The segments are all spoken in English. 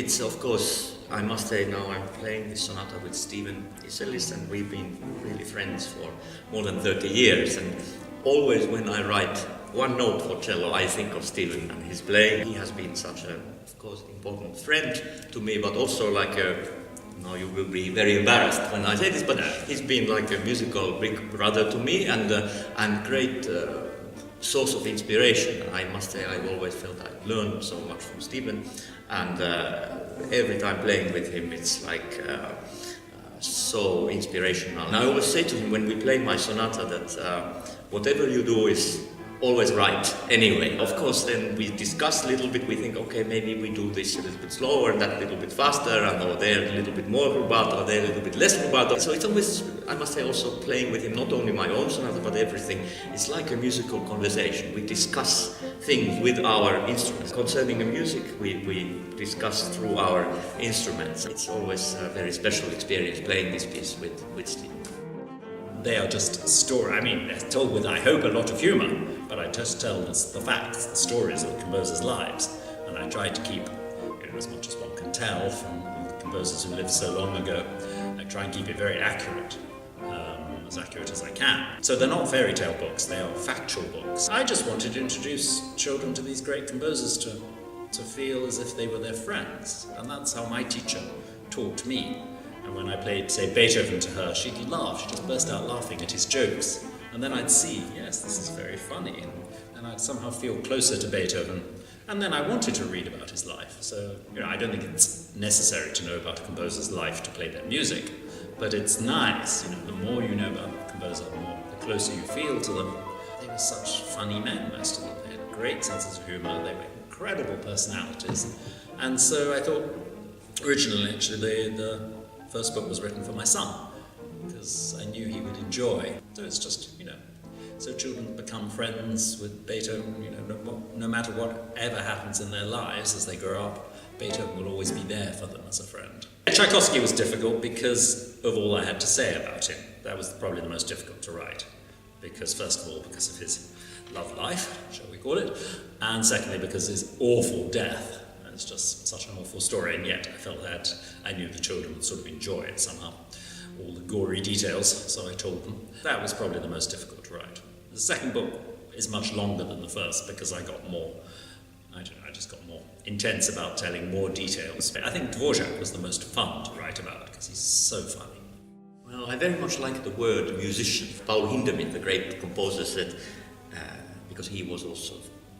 It's, of course, I must say now I'm playing this sonata with Steven Isserlis, and we've been really friends for more than 30 years. And always when I write one note for cello, I think of Steven and his playing. He has been such a, of course, important friend to me, but also like a, now you will be very embarrassed when I say this, but he's been like a musical big brother to me, and great source of inspiration. I must say I've always felt I learned so much from Steven, and every time playing with him it's like so inspirational. And I always say to him when we play my sonata that whatever you do is always right anyway. Of course, then we discuss a little bit, we think, okay, maybe we do this a little bit slower, that a little bit faster, and or there a little bit more rubato, there a little bit less rubato. So it's always, I must say, also playing with him, not only my own sonata, but everything. It's like a musical conversation. We discuss things with our instruments. Concerning the music, we discuss through our instruments. It's always a very special experience playing this piece with Steve. They are just story. I mean, they're told with, I hope, a lot of humour, but I just tell the facts, the stories of composers' lives, and I try to keep, as much as one can tell from composers who lived so long ago, I try and keep it very accurate, as accurate as I can. So they're not fairy tale books; they are factual books. I just wanted to introduce children to these great composers to feel as if they were their friends, and that's how my teacher taught me. And when I played, say, Beethoven to her, she'd laugh, she'd just burst out laughing at his jokes. And then I'd see, yes, this is very funny, and I'd somehow feel closer to Beethoven. And then I wanted to read about his life. So, I don't think it's necessary to know about a composer's life to play their music, but it's nice, the more you know about a composer, the closer you feel to them. They were such funny men, most of them. They had great senses of humour, they were incredible personalities. And so I thought, originally, actually, the first book was written for my son, because I knew he would enjoy. So it's just, so children become friends with Beethoven, no matter whatever happens in their lives as they grow up, Beethoven will always be there for them as a friend. Tchaikovsky was difficult because of all I had to say about him. That was probably the most difficult to write, because first of all, because of his love life, shall we call it, and secondly, because of his awful death. It's just such an awful story, and yet I felt that I knew the children would sort of enjoy it somehow, all the gory details, so I told them. That was probably the most difficult to write. The second book is much longer than the first because I got more, I just got more intense about telling more details. I think Dvorak was the most fun to write about because he's so funny. Well, I very much like the word musician. Paul Hindemith, the great composer, said, because he was also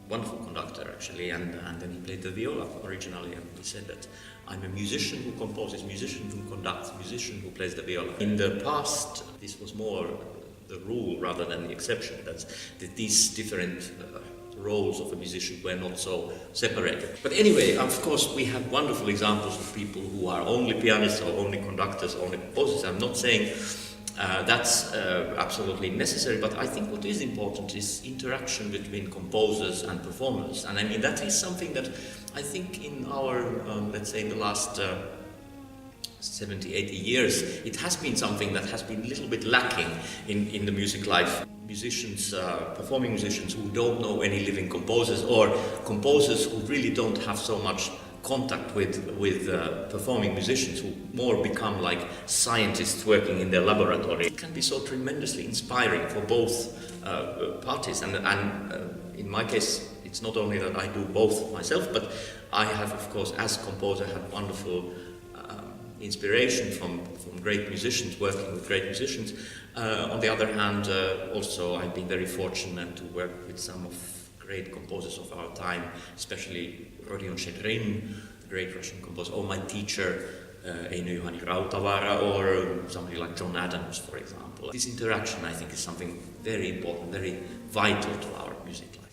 wonderful conductor actually, and then he played the viola originally, and he said that I'm a musician who composes, musician who conducts, musician who plays the viola. In the past, this was more the rule rather than the exception, that these different roles of a musician were not so separated. But anyway, of course, we have wonderful examples of people who are only pianists or only conductors or only composers. I'm not saying that's absolutely necessary, but I think what is important is interaction between composers and performers. And I mean, that is something that I think in our, let's say in the last 70, 80 years, it has been something that has been a little bit lacking in the music life. Musicians, performing musicians who don't know any living composers, or composers who really don't have so much contact with performing musicians, who more become like scientists working in their laboratory. It can be so tremendously inspiring for both parties, and in my case it's not only that I do both myself, but I have, of course, as composer, had wonderful inspiration from great musicians, working with great musicians. On the other hand, also I've been very fortunate to work with some of great composers of our time, especially Rodion Chagrin, the great Russian composer, or my teacher, Eino Juhani Rautavaara, or somebody like John Adams, for example. This interaction, I think, is something very important, very vital to our music life.